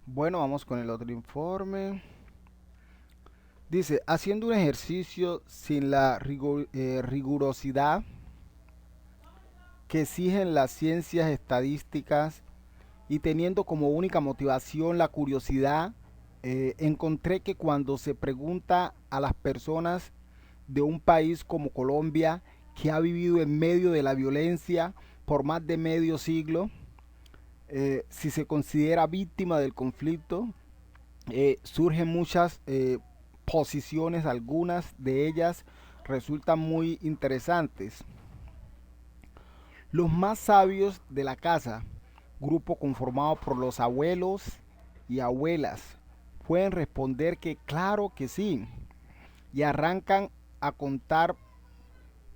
Bueno, vamos con el otro informe. Dice, haciendo un ejercicio sin la rigurosidad que exigen las ciencias estadísticas y teniendo como única motivación la curiosidad, encontré que cuando se pregunta a las personas de un país como Colombia, que ha vivido en medio de la violencia por más de medio siglo, si se considera víctima del conflicto, surgen muchas posiciones, algunas de ellas resultan muy interesantes. Los más sabios de la casa, grupo conformado por los abuelos y abuelas, pueden responder que claro que sí, y arrancan a contar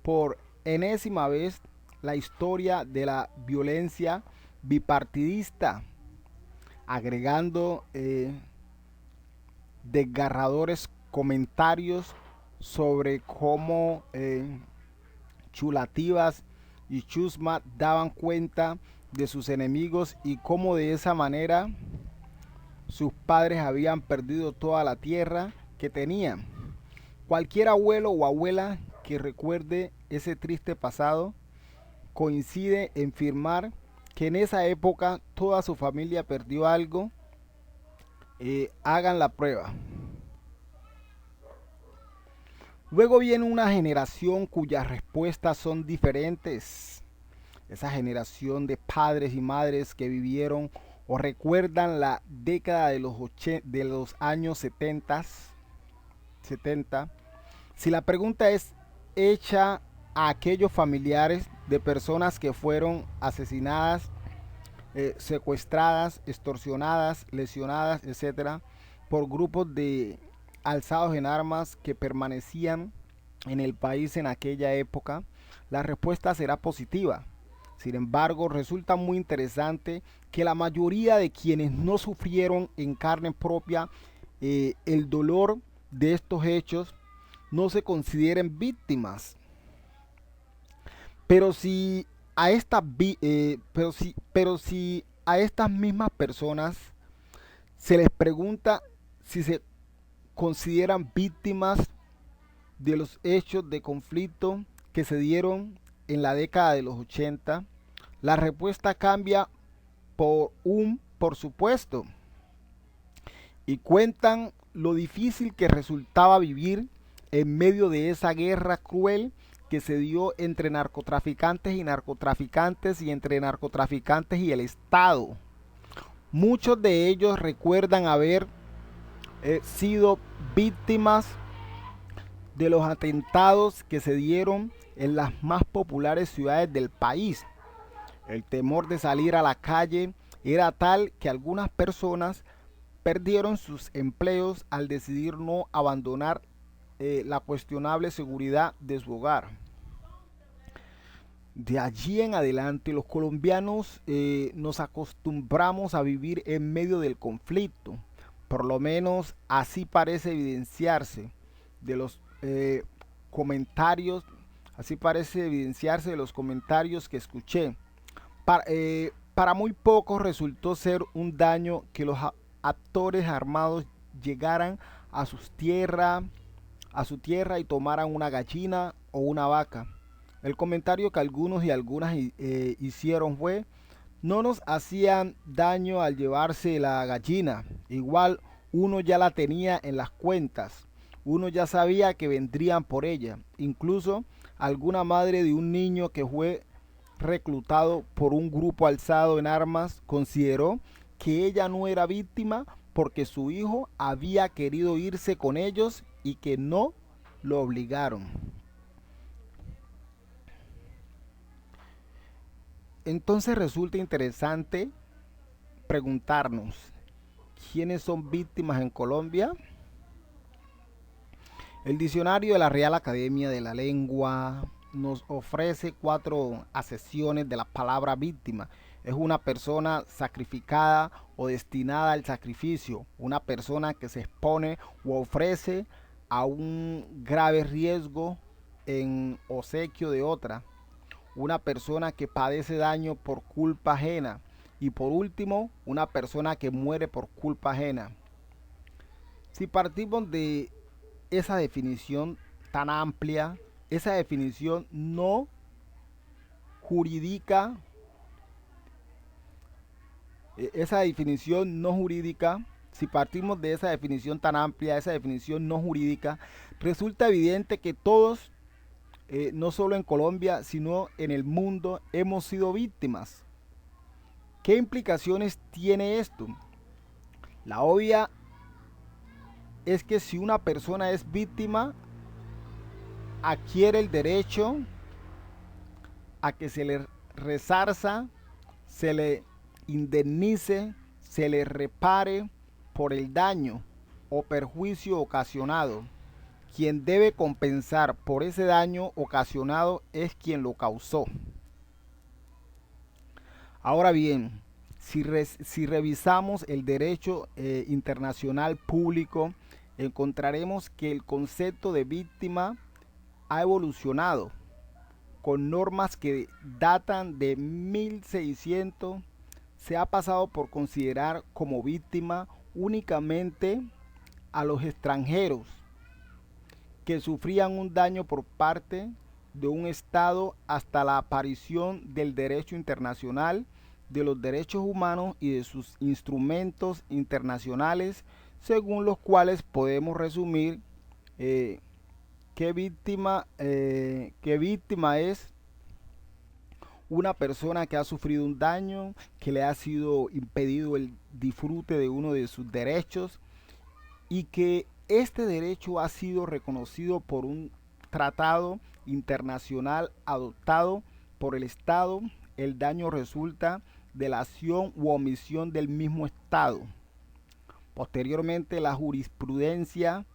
por enésima vez la historia de la violencia bipartidista, agregando desgarradores comentarios sobre cómo Chulativas y Chusma daban cuenta de sus enemigos y cómo de esa manera sus padres habían perdido toda la tierra que tenían. Cualquier abuelo o abuela que recuerde ese triste pasado coincide en afirmar que en esa época toda su familia perdió algo. Hagan la prueba. Luego viene una generación cuyas respuestas son diferentes. Esa generación de padres y madres que vivieron o recuerdan la década de los años 70. Si la pregunta es hecha a aquellos familiares de personas que fueron asesinadas, secuestradas, extorsionadas, lesionadas, etcétera, por grupos de alzados en armas que permanecían en el país en aquella época, la respuesta será positiva. Sin embargo, resulta muy interesante que la mayoría de quienes no sufrieron en carne propia el dolor de estos hechos no se consideren víctimas. Pero si a estas pero si a estas mismas personas se les pregunta si se consideran víctimas de los hechos de conflicto que se dieron en la década de los 80, la respuesta cambia por un por supuesto y cuentan lo difícil que resultaba vivir en medio de esa guerra cruel que se dio entre narcotraficantes y entre narcotraficantes y el Estado. Muchos de ellos recuerdan haber sido víctimas de los atentados que se dieron en las más populares ciudades del país. El temor de salir a la calle era tal que algunas personas perdieron sus empleos al decidir no abandonar la cuestionable seguridad de su hogar. De allí en adelante los colombianos nos acostumbramos a vivir en medio del conflicto. Por lo menos así parece evidenciarse de los comentarios, así parece evidenciarse de los comentarios que escuché. Para muy pocos resultó ser un daño que los actores armados llegaran a sus tierras, a su tierra y tomaran una gallina o una vaca. El comentario que algunos y algunas hicieron fue, no nos hacían daño al llevarse la gallina, igual uno ya la tenía en las cuentas, uno ya sabía que vendrían por ella. Incluso alguna madre de un niño que fue reclutado por un grupo alzado en armas consideró que ella no era víctima porque su hijo había querido irse con ellos y que no lo obligaron. Entonces resulta interesante preguntarnos, ¿quiénes son víctimas en Colombia? El diccionario de la Real Academia de la Lengua nos ofrece cuatro acepciones de la palabra víctima. Es una persona sacrificada o destinada al sacrificio, una persona que se expone o ofrece a un grave riesgo en obsequio de otra, una persona que padece daño por culpa ajena, Y por último, una persona que muere por culpa ajena. Si partimos de esa definición tan amplia, esa definición no jurídica, esa definición no jurídica, si partimos de esa definición tan amplia, esa definición no jurídica, resulta evidente que todos, no solo en Colombia, sino en el mundo, hemos sido víctimas. ¿Qué implicaciones tiene esto? La obvia es que si una persona es víctima, adquiere el derecho a que se le resarza, se le indemnice, se le repare por el daño o perjuicio ocasionado. Quien debe compensar por ese daño ocasionado es quien lo causó. Ahora bien, si revisamos el derecho internacional público, encontraremos que el concepto de víctima ha evolucionado con normas que datan de 1600. Se ha pasado por considerar como víctima únicamente a los extranjeros que sufrían un daño por parte de un Estado hasta la aparición del derecho internacional, de los derechos humanos y de sus instrumentos internacionales, según los cuales podemos resumir qué víctima es una persona que ha sufrido un daño, que le ha sido impedido el disfrute de uno de sus derechos y que este derecho ha sido reconocido por un tratado internacional adoptado por el Estado. El daño resulta de la acción u omisión del mismo Estado. Posteriormente, la jurisprudencia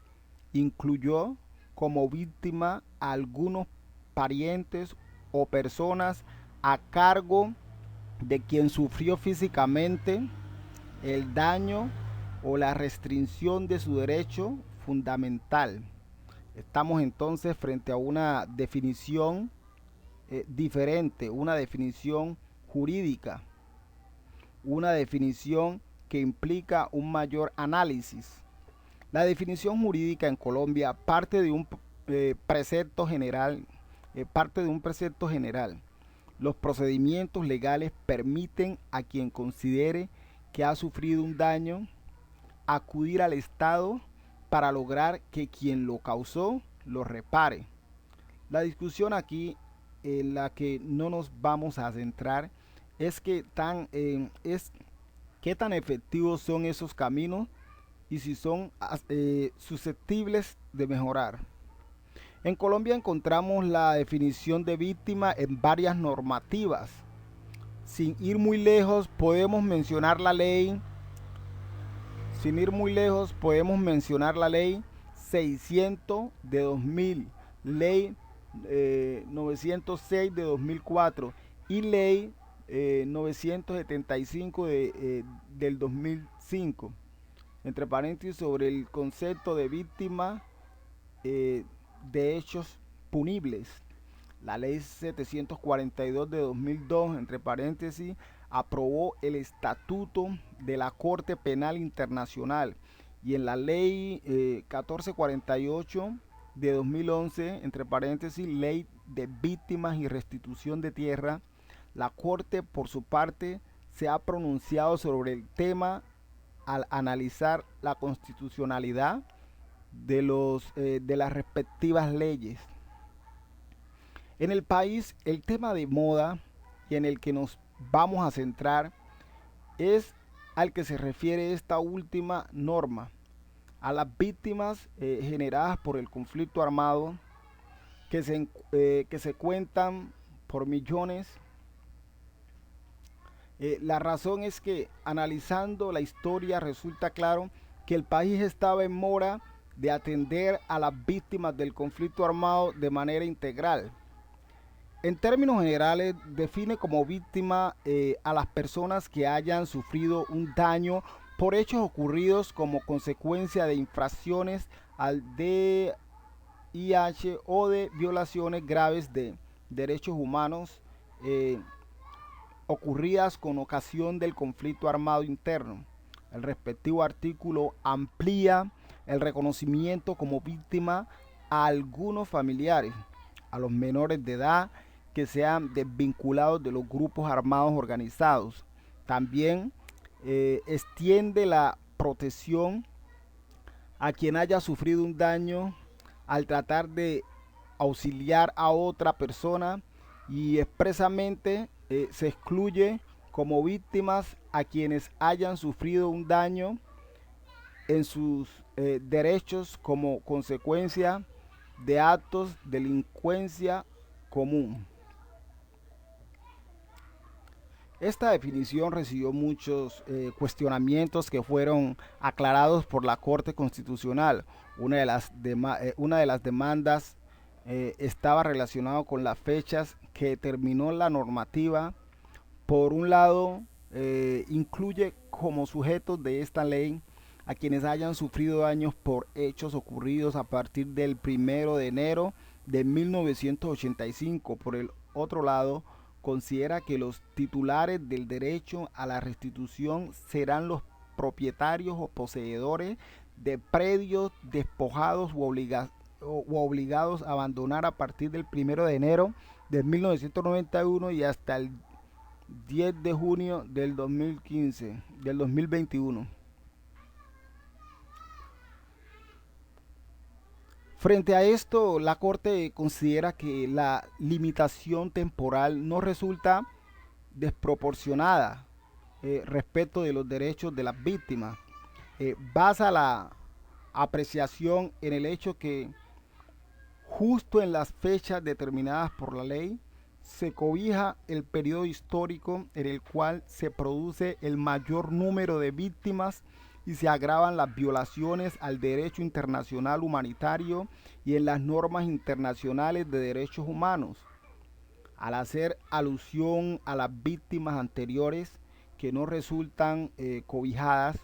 incluyó como víctima a algunos parientes o personas a cargo de quien sufrió físicamente el daño o la restricción de su derecho fundamental. Estamos entonces frente a una definición diferente, una definición jurídica, una definición que implica un mayor análisis. La definición jurídica en Colombia parte de un precepto general, Los procedimientos legales permiten a quien considere que ha sufrido un daño acudir al Estado para lograr que quien lo causó lo repare. La discusión aquí en la que no nos vamos a centrar es qué tan efectivos son esos caminos y si son susceptibles de mejorar. En Colombia encontramos la definición de víctima en varias normativas. Sin ir muy lejos, podemos mencionar la ley Sin ir muy lejos, podemos mencionar la ley 600 de 2000, ley 906 de 2004 y ley 975 del 2005. Entre paréntesis, sobre el concepto de víctima de hechos punibles. La ley 742 de 2002, entre paréntesis, aprobó el Estatuto de la Corte Penal Internacional, y en la ley 1448 de 2011, entre paréntesis, ley de víctimas y restitución de tierra, la Corte por su parte se ha pronunciado sobre el tema al analizar la constitucionalidad de las respectivas leyes. En el país, el tema de moda y en el que nos vamos a centrar es al que se refiere esta última norma, a las víctimas generadas por el conflicto armado que se cuentan por millones. La razón es que analizando la historia resulta claro que el país estaba en mora de atender a las víctimas del conflicto armado de manera integral. En términos generales, define como víctima a las personas que hayan sufrido un daño por hechos ocurridos como consecuencia de infracciones al DIH o de violaciones graves de derechos humanos, ocurridas con ocasión del conflicto armado interno. El respectivo artículo amplía el reconocimiento como víctima a algunos familiares, a los menores de edad que sean desvinculados de los grupos armados organizados. También extiende la protección a quien haya sufrido un daño al tratar de auxiliar a otra persona, y expresamente se excluye como víctimas a quienes hayan sufrido un daño en sus derechos como consecuencia de actos de delincuencia común. Esta definición recibió muchos cuestionamientos que fueron aclarados por la Corte Constitucional. Una de las demandas estaba relacionada con las fechas que determinó la normativa. Por un lado, incluye como sujetos de esta ley a quienes hayan sufrido daños por hechos ocurridos a partir del 1 de enero de 1985. Por el otro lado, considera que los titulares del derecho a la restitución serán los propietarios o poseedores de predios despojados o obligados a abandonar a partir del 1 de enero de 1991 y hasta el 10 de junio del 2021. Frente a esto, la Corte considera que la limitación temporal no resulta desproporcionada respecto de los derechos de las víctimas. Basa la apreciación en el hecho que justo en las fechas determinadas por la ley se cobija el periodo histórico en el cual se produce el mayor número de víctimas y se agravan las violaciones al derecho internacional humanitario y en las normas internacionales de derechos humanos. Al hacer alusión a las víctimas anteriores que no resultan cobijadas,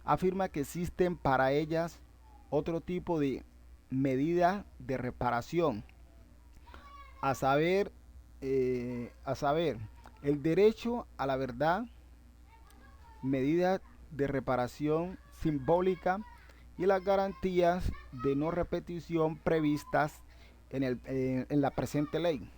afirma que existen para ellas otro tipo de medidas de reparación, a saber, el derecho a la verdad, medidas de reparación simbólica y las garantías de no repetición previstas en la presente ley.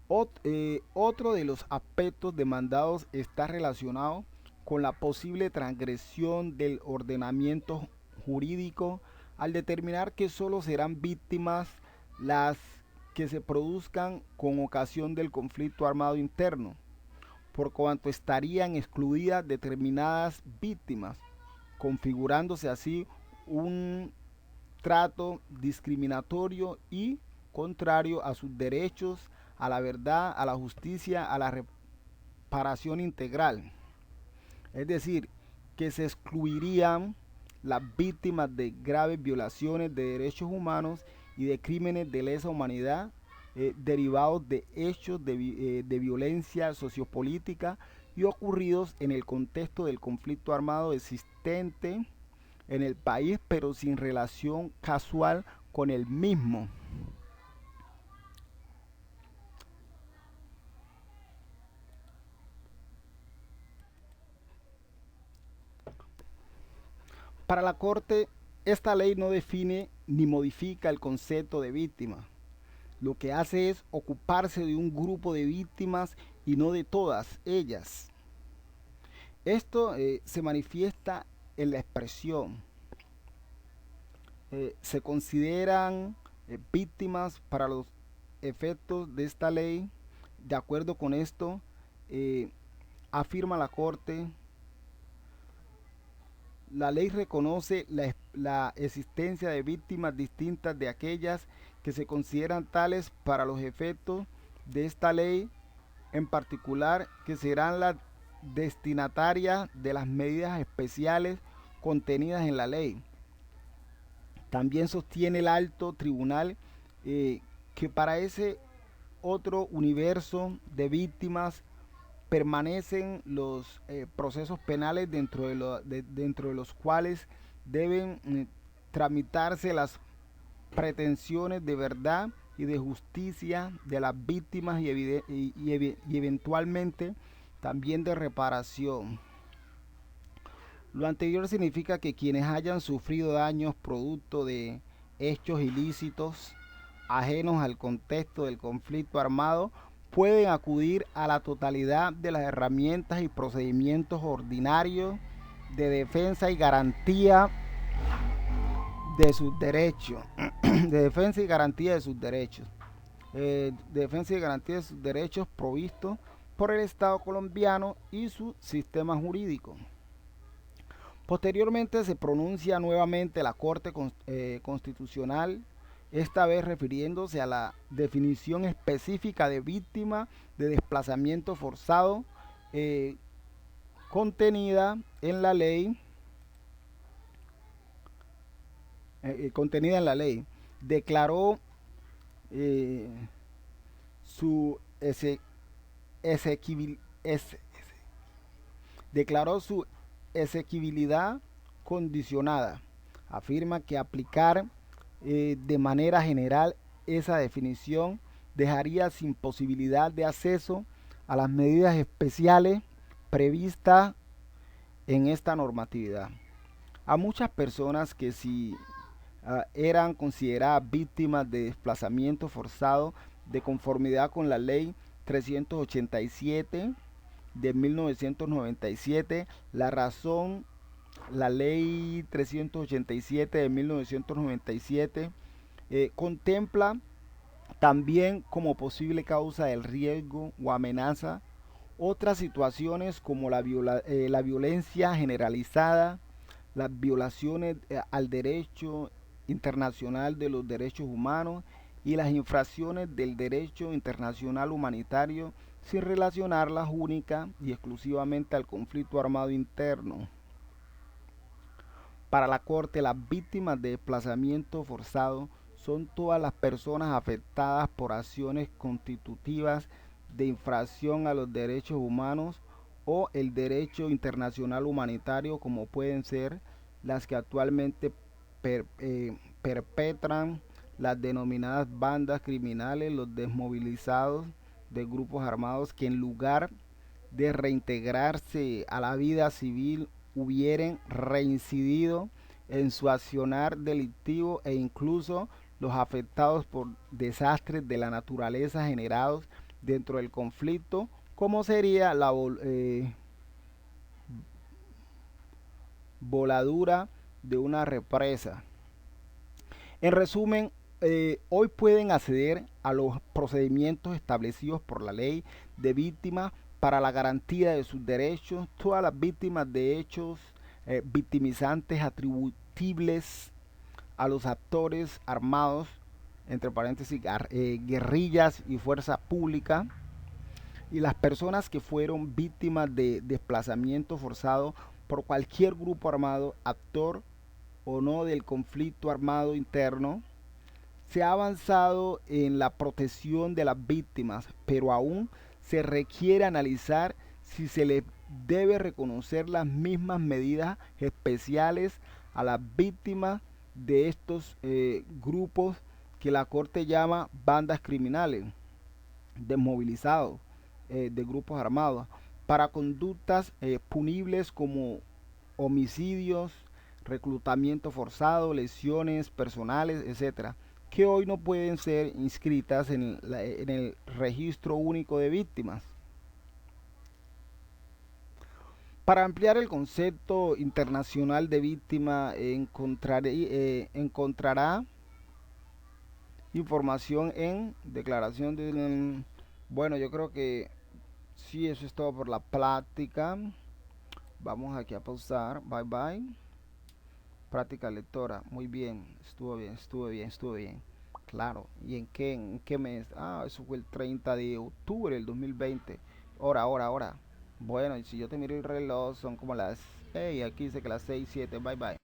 Otro de los aspectos demandados está relacionado con la posible transgresión del ordenamiento jurídico al determinar que solo serán víctimas las que se produzcan con ocasión del conflicto armado interno, por cuanto estarían excluidas determinadas víctimas, configurándose así un trato discriminatorio y contrario a sus derechos a la verdad, a la justicia, a la reparación integral. Es decir, que se excluirían las víctimas de graves violaciones de derechos humanos y de crímenes de lesa humanidad derivados de hechos de violencia sociopolítica y ocurridos en el contexto del conflicto armado existente en el país, pero sin relación casual con el mismo. Para la Corte, esta ley no define ni modifica el concepto de víctima. Lo que hace es ocuparse de un grupo de víctimas y no de todas ellas. Esto se manifiesta en la expresión. Se consideran víctimas para los efectos de esta ley. De acuerdo con esto, afirma la Corte, la ley reconoce la existencia de víctimas distintas de aquellas que se consideran tales para los efectos de esta ley, en particular que serán las destinatarias de las medidas especiales contenidas en la ley. También sostiene el alto tribunal que para ese otro universo de víctimas permanecen los procesos penales dentro de los cuales deben tramitarse las pretensiones de verdad y de justicia de las víctimas y eventualmente también de reparación. Lo anterior significa que quienes hayan sufrido daños producto de hechos ilícitos ajenos al contexto del conflicto armado pueden acudir a la totalidad de las herramientas y procedimientos ordinarios de defensa y garantía de sus derechos, de defensa y garantía de sus derechos, defensa y garantía de sus derechos provistos por el Estado colombiano y su sistema jurídico. Posteriormente se pronuncia nuevamente la Corte Constitucional, esta vez refiriéndose a la definición específica de víctima de desplazamiento forzado eh, contenida en la ley, declaró eh, su ese, exequibil, ese, declaró su exequibilidad condicionada. Afirma que aplicar de manera general esa definición dejaría sin posibilidad de acceso a las medidas especiales previstas en esta normatividad. A muchas personas que si eran consideradas víctimas de desplazamiento forzado de conformidad con la ley 387 de 1997, la ley 387 de 1997 contempla también como posible causa del riesgo o amenaza otras situaciones como la violencia generalizada, las violaciones al derecho internacional de los derechos humanos y las infracciones del derecho internacional humanitario sin relacionarlas única y exclusivamente al conflicto armado interno. Para la Corte, las víctimas de desplazamiento forzado son todas las personas afectadas por acciones constitutivas de infracción a los derechos humanos o el derecho internacional humanitario, como pueden ser las que actualmente perpetran las denominadas bandas criminales, los desmovilizados de grupos armados que en lugar de reintegrarse a la vida civil hubieran reincidido en su accionar delictivo e incluso los afectados por desastres de la naturaleza generados dentro del conflicto, como sería la voladura de una represa. En resumen, hoy pueden acceder a los procedimientos establecidos por la ley de víctimas para la garantía de sus derechos todas las víctimas de hechos victimizantes atributibles a los actores armados, entre paréntesis, guerrillas y fuerza pública, y las personas que fueron víctimas de desplazamiento forzado por cualquier grupo armado, actor o no del conflicto armado interno. Se ha avanzado en la protección de las víctimas, pero aún se requiere analizar si se les debe reconocer las mismas medidas especiales a las víctimas de estos grupos que la Corte llama bandas criminales, desmovilizados de grupos armados, para conductas punibles como homicidios, reclutamiento forzado, lesiones personales, etcétera, que hoy no pueden ser inscritas en el registro único de víctimas. Para ampliar el concepto internacional de víctima encontrará información en declaración de... Bueno, yo creo que sí, eso es todo por la plática. Vamos aquí a pausar. Bye bye. Práctica lectora. Muy bien. Estuvo bien, estuvo bien, estuvo bien. Claro. ¿Y en qué mes? Ah, eso fue el 30 de octubre del 2020. Hora. Bueno, y si yo te miro el reloj, son como las... Hey, aquí dice que las 6, 7. Bye bye.